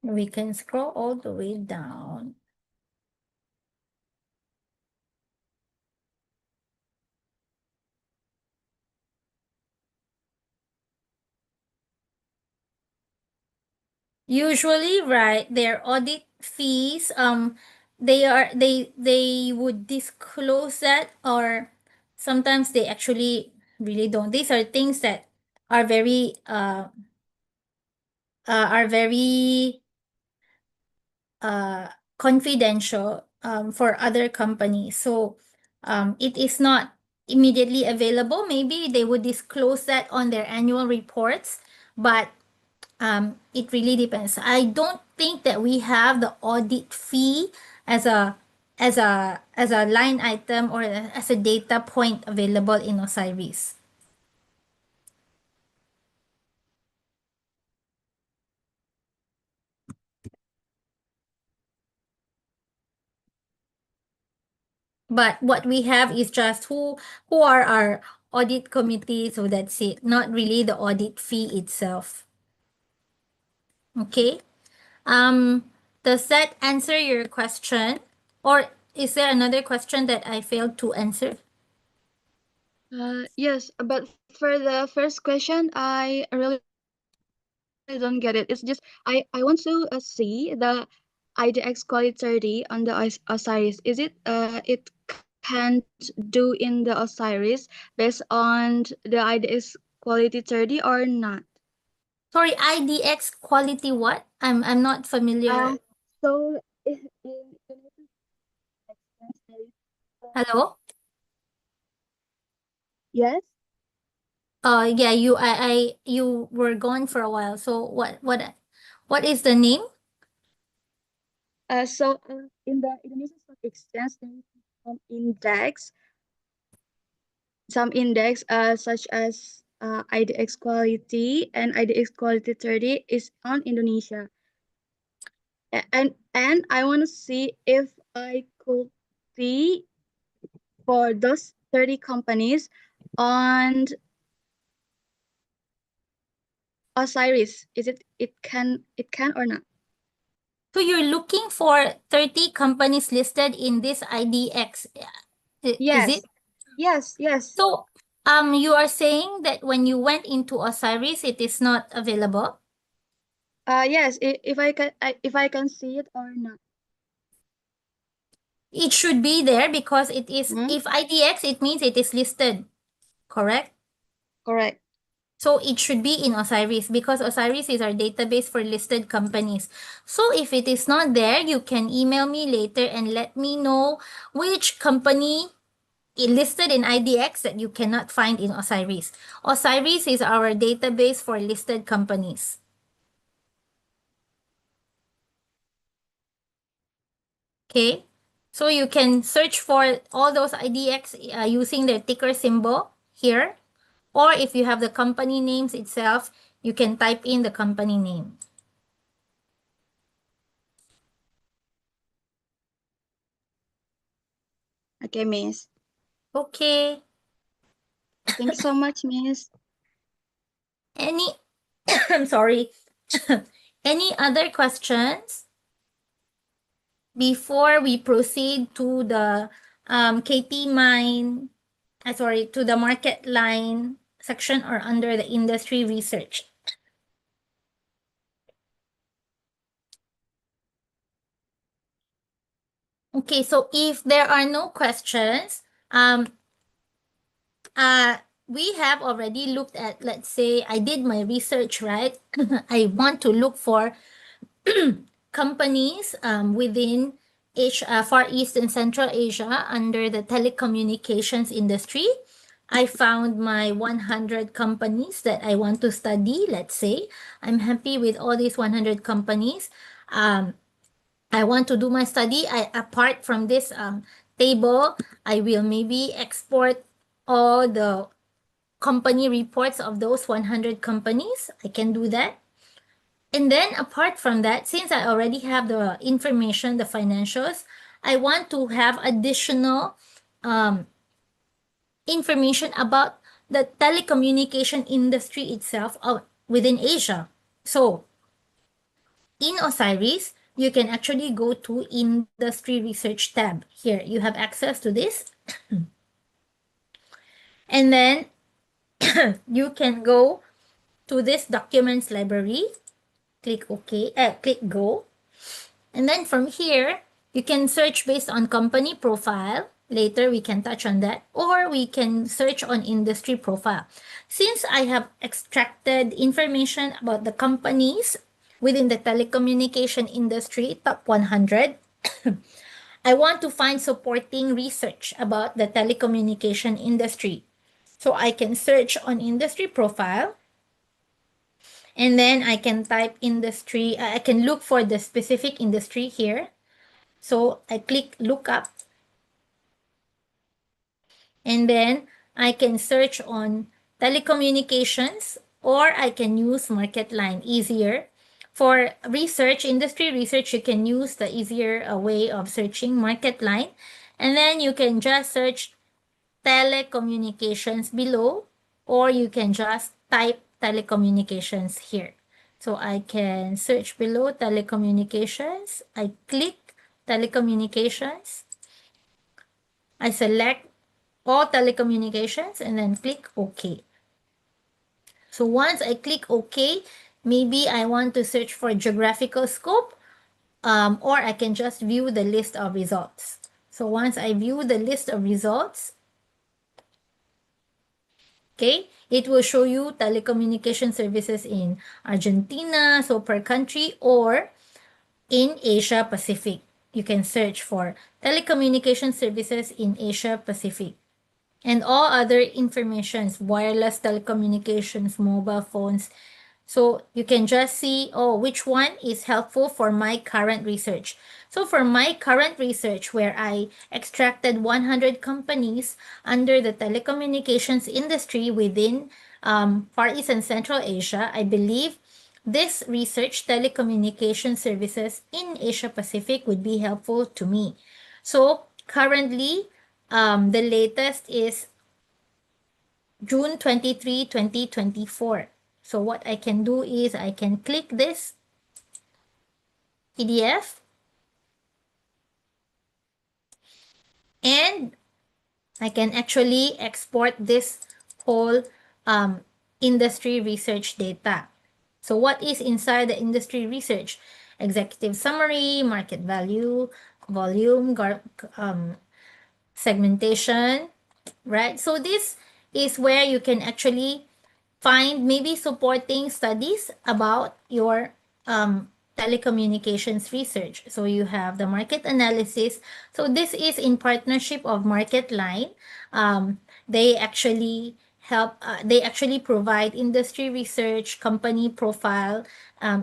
we can scroll all the way down. Usually, right, their audit fees, they would disclose that, or sometimes they actually really don't. These are things that are very confidential for other companies. So it is not immediately available. Maybe they would disclose that on their annual reports, but it really depends. I don't think that we have the audit fee as a as a line item or as a data point available in Osiris. But what we have is just who are our audit committee, so that's it. Not really the audit fee itself. Okay. Does that answer your question? Or is there another question that I failed to answer? Yes, but for the first question, I really don't get it. It's just I want to see the IDX quality 30 on the Osiris. Is it it can't do in the Osiris based on the IDX quality 30 or not? Sorry, IDX quality what? I'm not familiar. So Hello? yes. Yeah, you were gone for a while. So what is the name? So in the Indonesian Stock Exchange, there is some index such as IDX quality and IDX quality 30 is on Indonesia. And I want to see if I could see for those 30 companies on Osiris. Is it can or not? So you're looking for 30 companies listed in this IDX. Is it? Yes. So you are saying that when you went into Osiris, it is not available? Yes, if I can see it or not. It should be there because it is, Hmm? if IDX, it means it is listed, correct? Correct. So it should be in Osiris because Osiris is our database for listed companies. So if it is not there, you can email me later and let me know which company listed in IDX that you cannot find in Osiris. Osiris is our database for listed companies. Okay, so you can search for all those IDX using their ticker symbol here, or if you have the company names itself, you can type in the company name. Okay, Miss. Okay, Thank you so much, Miss. any, I'm sorry, any other questions before we proceed to the KT Mine, to the market line section or under the industry research? Okay, so if there are no questions, we have already looked at, let's say, I did my research, right? I want to look for companies within Far East and Central Asia under the telecommunications industry. I found my 100 companies that I want to study, let's say. I'm happy with all these 100 companies. I want to do my study. Apart from this table, I will maybe export all the company reports of those 100 companies. I can do that. And then apart from that, since I already have the information, the financials, I want to have additional information about the telecommunication industry itself within Asia. So in Osiris, you can actually go to Industry Research tab. Here, you have access to this. And then you can go to this documents library. Click OK, click Go. And then from here, you can search based on company profile. Later, we can touch on that. Or we can search on industry profile. Since I have extracted information about the companies within the telecommunication industry, top 100, I want to find supporting research about the telecommunication industry. So I can search on industry profile. And then I can type industry. I can look for the specific industry here. So I click look up. And then I can search on telecommunications, or I can use MarketLine, easier. For research, industry research, you can use the easier way of searching MarketLine. And then you can just search telecommunications below, or you can just type telecommunications here. So I can search below telecommunications. I click telecommunications. I select all telecommunications and then click OK. So once I click OK, maybe I want to search for geographical scope, or I can just view the list of results. So once I view the list of results, okay, it will show you telecommunication services in Argentina, so per country, or in Asia Pacific. You can search for telecommunication services in Asia Pacific. And all other informations, wireless telecommunications, mobile phones. So you can just see, oh, which one is helpful for my current research. So for my current research, where I extracted 100 companies under the telecommunications industry within Far East and Central Asia, I believe this research, telecommunication services in Asia Pacific, would be helpful to me. So currently, the latest is June 23, 2024. So what I can do is I can click this PDF and I can actually export this whole industry research data. So what is inside the industry research? Executive summary, market value, volume, segmentation, right? So this is where you can actually find maybe supporting studies about your telecommunications research. So you have the market analysis. So this is in partnership of MarketLine. They actually they actually provide industry research, company profile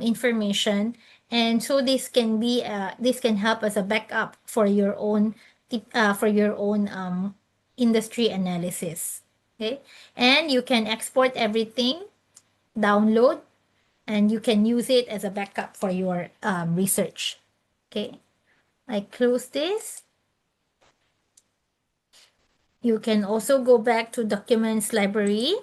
information. And so this can be, this can help as a backup for your own industry analysis. Okay, and you can export everything, download, and you can use it as a backup for your research. Okay, I close this. You can also go back to documents library.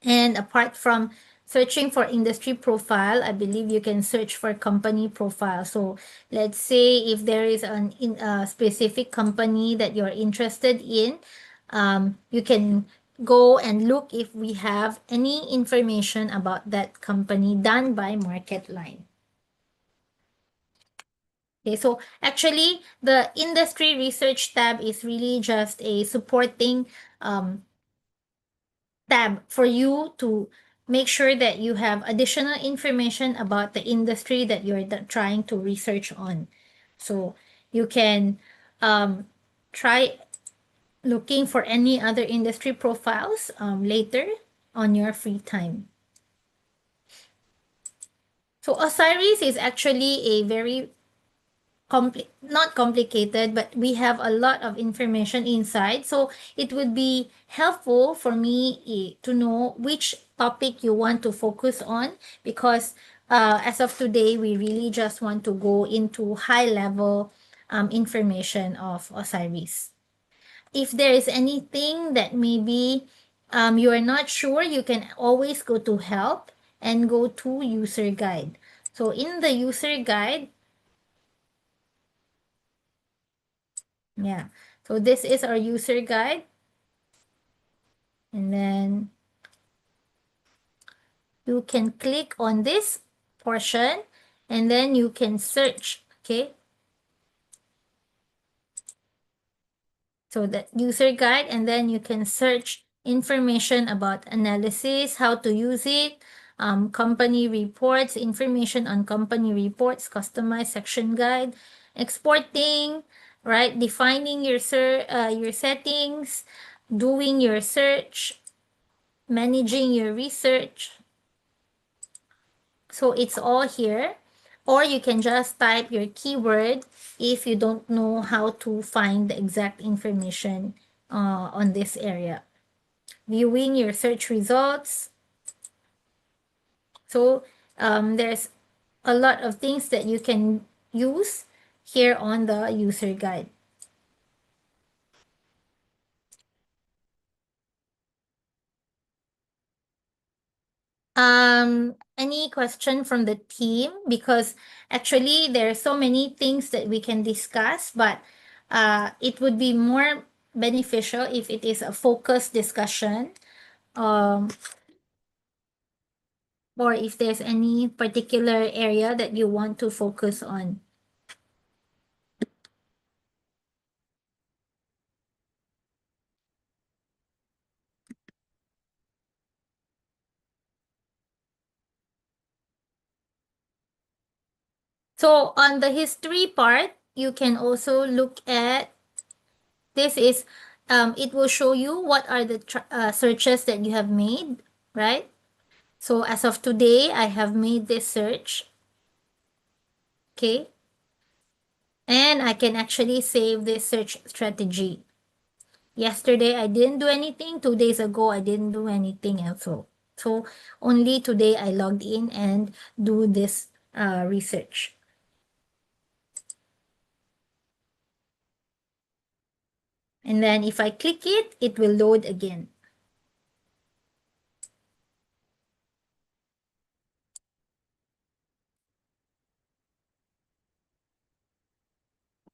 And apart from searching for industry profile, I believe you can search for company profile. So let's say if there is a specific company that you're interested in, you can go and look if we have any information about that company done by MarketLine. Okay, so actually the industry research tab is really just a supporting tab for you to make sure that you have additional information about the industry that you're trying to research on. So you can try looking for any other industry profiles later on your free time. So Osiris is actually a very not complicated, but we have a lot of information inside. So it would be helpful for me to know which topic you want to focus on, because as of today, we really just want to go into high level information of Osiris. If there is anything that maybe you are not sure, you can always go to help and go to user guide. So in the user guide, yeah. So this is our user guide. And then you can click on this portion and then you can search, okay? So the user guide, and then you can search information about analysis, how to use it, company reports, information on company reports, customized section guide, exporting, right? Defining your settings, doing your search, managing your research. So it's all here. Or you can just type your keyword if you don't know how to find the exact information on this area. Viewing your search results. So there's a lot of things that you can use here on the user guide. Any question from the team? Because actually there are so many things that we can discuss, but it would be more beneficial if it is a focused discussion, or if there's any particular area that you want to focus on. So on the history part, you can also look at, this is, it will show you what are the searches that you have made, right? So as of today, I have made this search, okay? And I can actually save this search strategy. Yesterday, I didn't do anything. 2 days ago, I didn't do anything also. So only today, I logged in and do this research. And then if I click it, it will load again.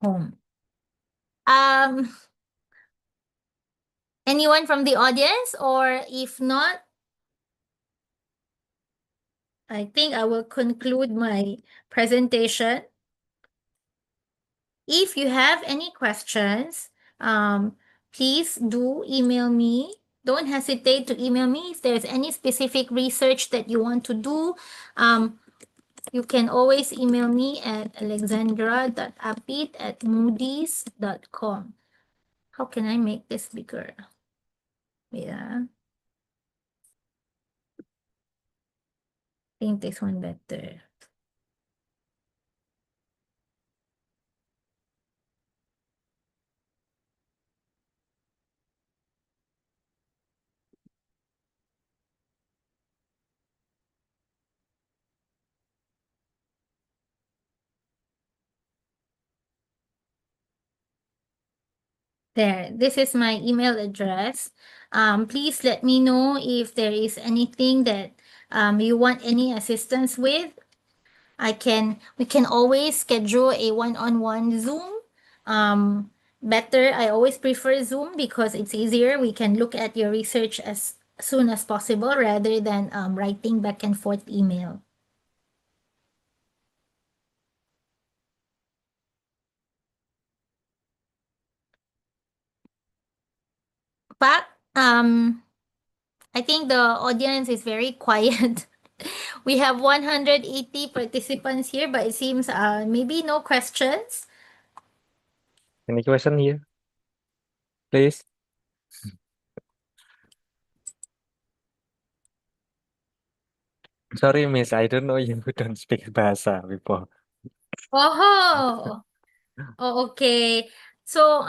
Home. Anyone from the audience? Or if not, I think I will conclude my presentation. If you have any questions, please do email me. Don't hesitate to email me if there's any specific research that you want to do. You can always email me at alexandra.apit@moodys.com. How can I make this bigger? Yeah. I think this one better. There, this is my email address. Please let me know if there is anything that you want any assistance with. We can always schedule a one-on-one Zoom. Better, I always prefer Zoom because it's easier. We can look at your research as soon as possible rather than writing back and forth email. But I think the audience is very quiet. We have 180 participants here, but it seems maybe no questions. Any question here? Please. Sorry, Miss, I don't know you don't speak bahasa before. Oh, oh, okay. So,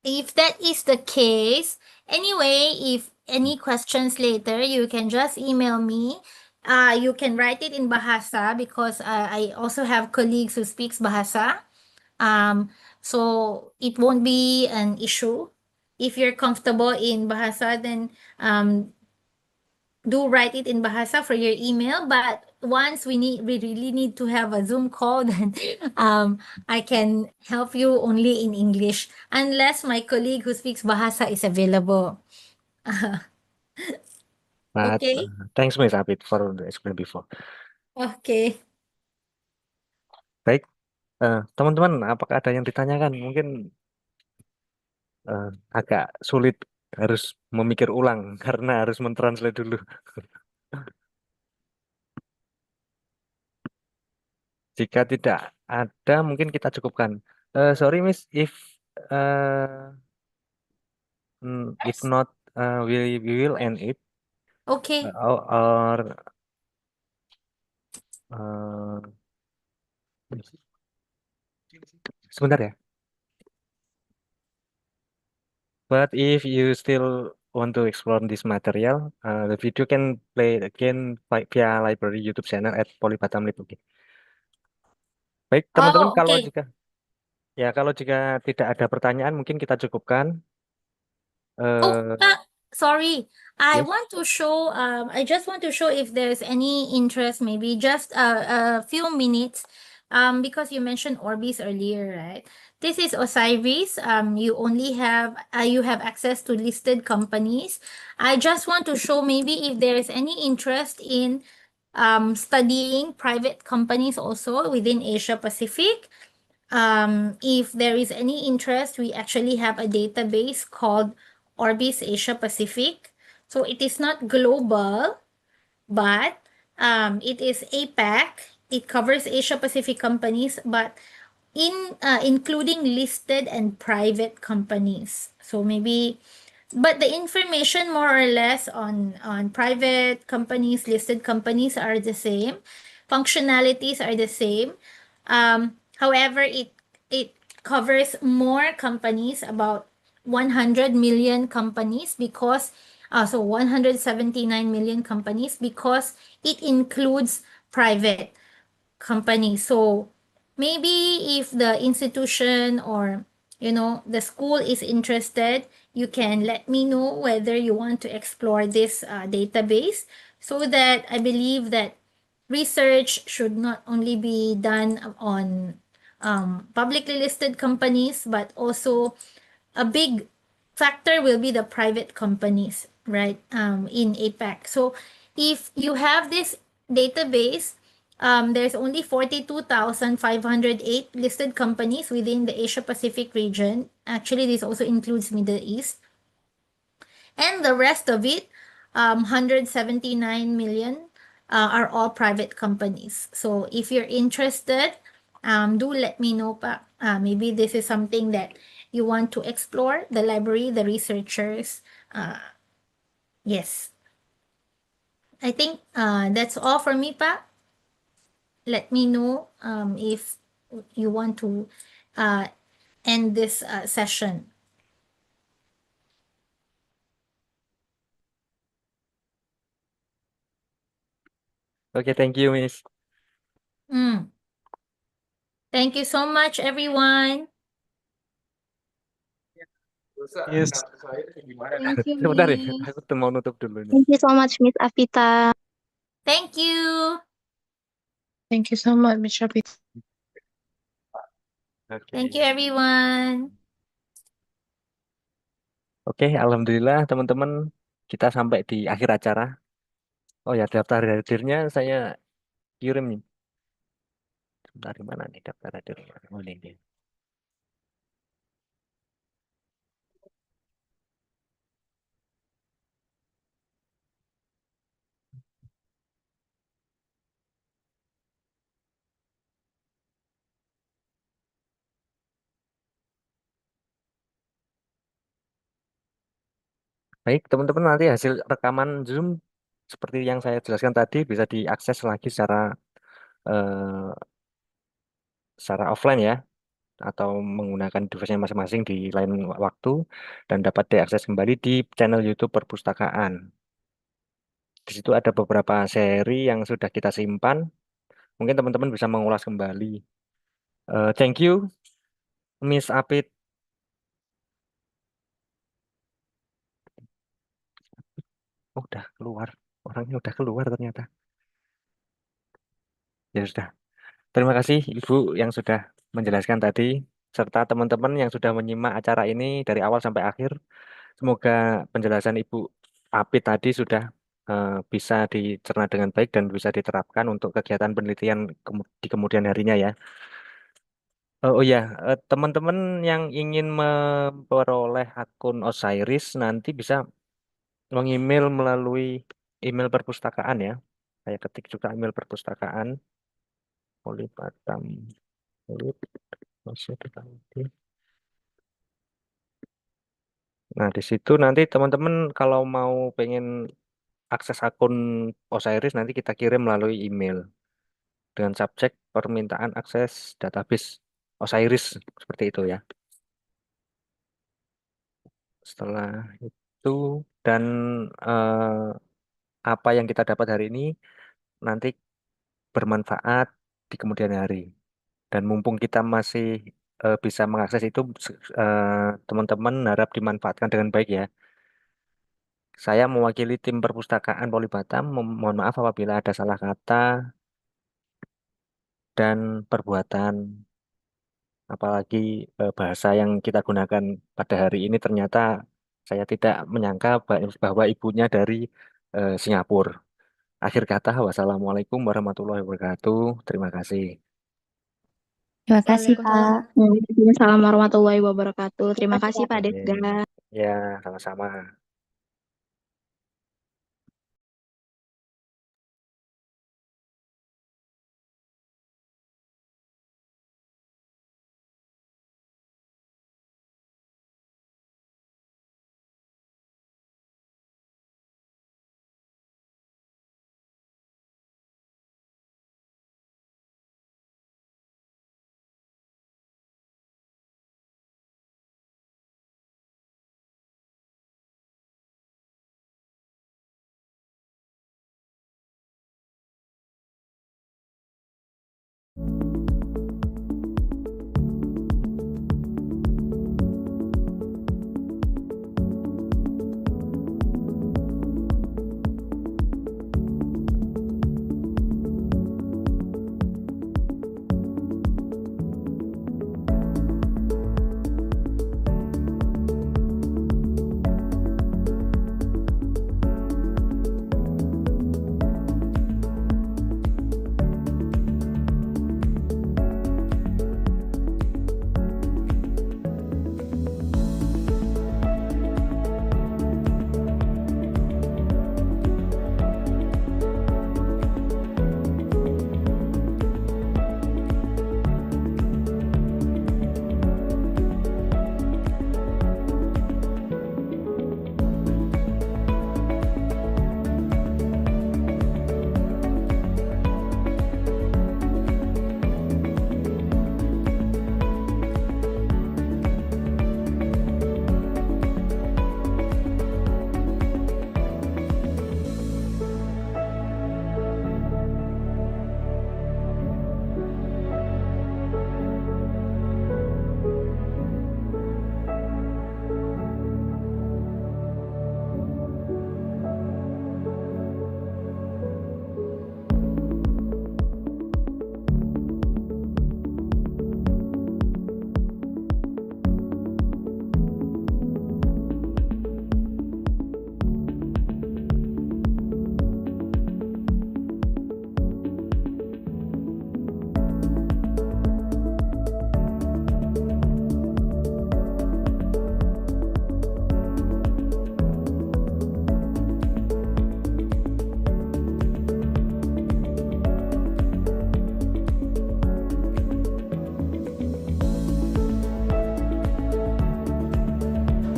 if that is the case, anyway, if any questions later, you can just email me. You can write it in Bahasa because I also have colleagues who speaks Bahasa. So it won't be an issue. If you're comfortable in Bahasa, then do write it in Bahasa for your email. But once we really need to have a Zoom call, then I can help you only in English unless my colleague who speaks Bahasa is available. But Okay. thanks, Miss Abid, for the explain before. Okay. Baik, teman-teman, apakah ada yang ditanyakan? Mungkin agak sulit, harus memikir ulang karena harus mentranslate dulu. Jika tidak ada, mungkin kita cukupkan. Sorry, Miss, if Yes. not, we will end it. Okay. Or uh, sebentar ya. But if you still want to explore this material, the video can play again via library YouTube channel at Polybatam Lib. Oke. Baik, teman-teman, Oh, kalau okay. jika tidak ada pertanyaan, mungkin kita cukupkan. Oh, Eh, sorry. yes. I just want to show if there's any interest, maybe just a few minutes, because you mentioned Orbis earlier, right? This is Osiris. You have access to listed companies. I just want to show maybe if there is any interest in studying private companies also within Asia Pacific. If there is any interest, we actually have a database called Orbis Asia Pacific. So it is not global, but it is APAC. It covers Asia Pacific companies, but including listed and private companies. So maybe, but the information more or less on private companies, listed companies are the same. Functionalities are the same. However, it covers more companies, about 100 million companies, because 179 million companies, because it includes private company. So maybe if the institution or the school is interested, you can let me know whether you want to explore this database, so that I believe that research should not only be done on publicly listed companies, but also a big factor will be the private companies, right? In APAC. So if you have this database, there's only 42,508 listed companies within the Asia Pacific region. Actually, this also includes Middle East. And the rest of it, 179 million, are all private companies. So if you're interested, do let me know pa. Maybe this is something that you want to explore, the library, the researchers. Yes. I think that's all for me pa. Let me know if you want to end this session. Okay, thank you, Miss. Mm. Thank you so much, everyone. Yes. Thank you, Sebentar ya, Miss. aku tuh mau nutup dulu nih. Thank you so much, Miss Afita. Thank you. Thank you so much, Miss Shafita. Oke. Thank you, everyone. Oke, alhamdulillah teman-teman, kita sampai di akhir acara. Oh ya, daftar hadirnya saya kirim nih. Sebentar, di mana nih daftar hadirnya? Oh, ini dia. Baik, teman-teman, nanti hasil rekaman Zoom seperti yang saya jelaskan tadi bisa diakses lagi eh, secara offline ya, atau menggunakan device-nya masing-masing di lain waktu, dan dapat diakses kembali di channel YouTube Perpustakaan. Di situ ada beberapa seri yang sudah kita simpan. Mungkin teman-teman bisa mengulas kembali. Thank you, Miss Apit. Oh, udah keluar. Orangnya udah keluar ternyata. Ya sudah. Terima kasih Ibu yang sudah menjelaskan tadi, serta teman-teman yang sudah menyimak acara ini dari awal sampai akhir. Semoga penjelasan Ibu Apit tadi sudah bisa dicerna dengan baik dan bisa diterapkan untuk kegiatan penelitian di kemudian harinya ya. Oh ya, teman-teman yang ingin memperoleh akun Osiris nanti bisa mengemail melalui email perpustakaan ya. Saya ketik juga email perpustakaan. Polipatam. Nah, di situ nanti teman-teman kalau mau pengen akses akun Osiris nanti kita kirim melalui email dengan subjek permintaan akses database Osiris seperti itu ya. Setelah itu dan apa yang kita dapat hari ini nanti bermanfaat di kemudian hari. Dan mumpung kita masih bisa mengakses itu, teman-teman harap dimanfaatkan dengan baik ya. Saya mewakili tim perpustakaan Polibatam, mohon maaf apabila ada salah kata dan perbuatan, apalagi bahasa yang kita gunakan pada hari ini ternyata saya tidak menyangka bahwa ibunya dari Singapura. Akhir kata, wassalamualaikum warahmatullahi wabarakatuh. Terima kasih. Terima kasih, Pak. Waalaikumsalam. Waalaikumsalam warahmatullahi wabarakatuh. Terima kasih, Pak Oke. Desga. Ya, sama-sama.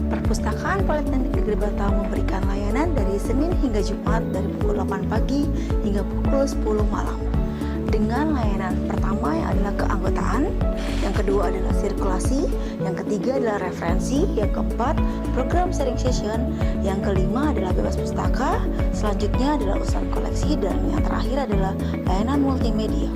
Perpustakaan Departemen Politeknik Negeri Batam memberikan layanan dari Senin hingga Jumat dari pukul 8 pagi hingga pukul 10 malam. Dengan layanan pertama yang adalah keanggotaan, yang kedua adalah sirkulasi, yang ketiga adalah referensi, yang keempat program sharing session, yang kelima adalah bebas pustaka, selanjutnya adalah urusan koleksi, dan yang terakhir adalah layanan multimedia.